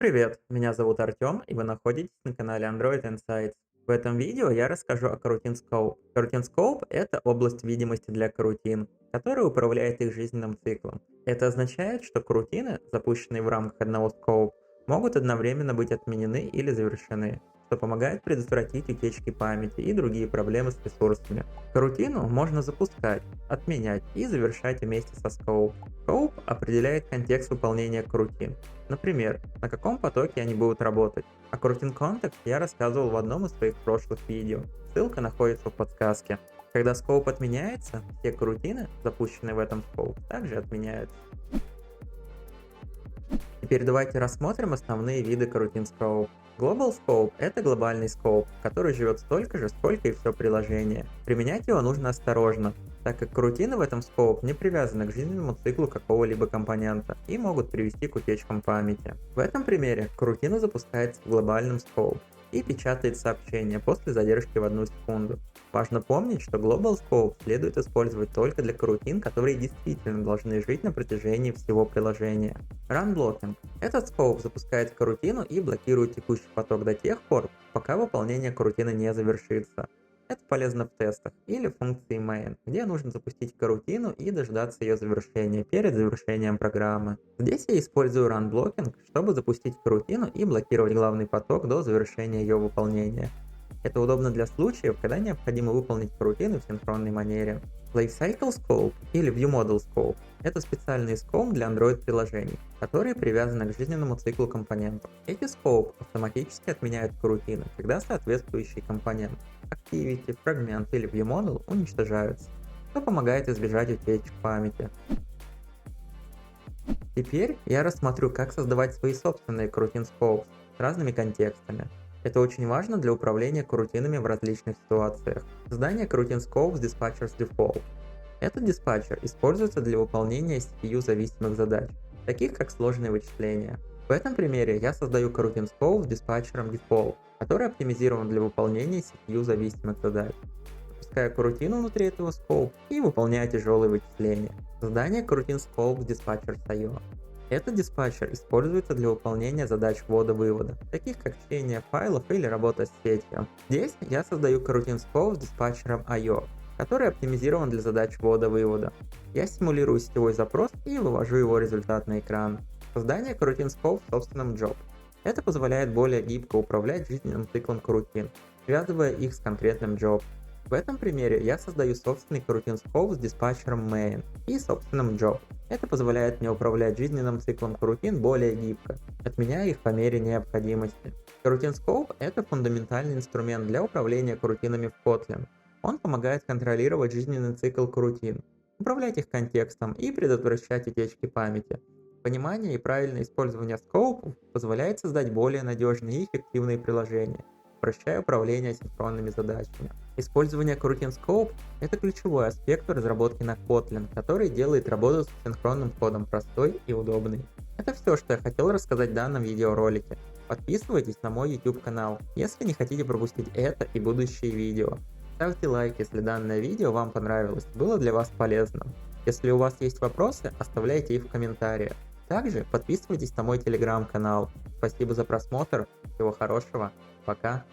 Привет, меня зовут Артем, и вы находитесь на канале Android Insights. В этом видео я расскажу о Coroutine Scope. Coroutine Scope — это область видимости для карутин, которая управляет их жизненным циклом. Это означает, что карутины, запущенные в рамках одного Scope, могут одновременно быть отменены или завершены, что помогает предотвратить утечки памяти и другие проблемы с ресурсами. Карутину можно запускать, отменять и завершать вместе со Scope. Scope определяет контекст выполнения карутин. Например, на каком потоке они будут работать. О Coroutine Context я рассказывал в одном из своих прошлых видео. Ссылка находится в подсказке. Когда скоуп отменяется, все карутины, запущенные в этом скоуп, также отменяются. Теперь давайте рассмотрим основные виды Coroutine Scope. Global Scope — это глобальный скоуп, который живет столько же, сколько и все приложение. Применять его нужно осторожно, так как карутины в этом скоуп не привязаны к жизненному циклу какого-либо компонента и могут привести к утечкам памяти. В этом примере карутина запускается в глобальном скоуп и печатает сообщение после задержки в 1 секунду. Важно помнить, что Global Scope следует использовать только для карутин, которые действительно должны жить на протяжении всего приложения. Run Blocking. Этот скоуп запускает карутину и блокирует текущий поток до тех пор, пока выполнение карутины не завершится. Это полезно в тестах или в функции main, где нужно запустить карутину и дождаться ее завершения перед завершением программы. Здесь я использую Run Blocking, чтобы запустить карутину и блокировать главный поток до завершения ее выполнения. Это удобно для случаев, когда необходимо выполнить карутину в синхронной манере. Lifecycle Scope или ViewModel Scope — это специальный скоуп для Android-приложений, которые привязаны к жизненному циклу компонентов. Эти скоуп автоматически отменяют карутины, когда соответствующий компонент, Activity, фрагмент или ViewModel уничтожаются, что помогает избежать утечек памяти. Теперь я рассмотрю, как создавать свои собственные Coroutine Scopes с разными контекстами. Это очень важно для управления карутинами в различных ситуациях. Создание Coroutine Scopes Dispatcher's Default. Этот диспатчер используется для выполнения CPU-зависимых задач, таких как сложные вычисления. В этом примере я создаю Coroutine Scope с диспатчером Default, который оптимизирован для выполнения CPU-зависимых задач. Запускаю карутину внутри этого Scope и выполняю тяжелые вычисления. Создание Coroutine Scope с диспатчер IO. Этот диспатчер используется для выполнения задач ввода-вывода, таких как чтение файлов или работа с сетью. Здесь я создаю Coroutine Scope с диспатчером IO, который оптимизирован для задач ввода-вывода. Я симулирую сетевой запрос и вывожу его результат на экран. Создание Coroutine Scope в собственном job. Это позволяет более гибко управлять жизненным циклом карутин, связывая их с конкретным job. В этом примере я создаю собственный Coroutine Scope с диспатчером main и собственным job. Это позволяет мне управлять жизненным циклом карутин более гибко, отменяя их по мере необходимости. Coroutine Scope — это фундаментальный инструмент для управления карутинами в Kotlin. Он помогает контролировать жизненный цикл карутин, управлять их контекстом и предотвращать утечки памяти. Понимание и правильное использование скоупов позволяет создать более надежные и эффективные приложения, упрощая управление синхронными задачами. Использование Coroutine Scope — это ключевой аспект в разработке на Kotlin, который делает работу с синхронным кодом простой и удобной. Это все, что я хотел рассказать в данном видеоролике. Подписывайтесь на мой YouTube канал, если не хотите пропустить это и будущие видео. Ставьте лайк, если данное видео вам понравилось, было для вас полезным. Если у вас есть вопросы, оставляйте их в комментариях. Также подписывайтесь на мой телеграм-канал. Спасибо за просмотр, всего хорошего, пока.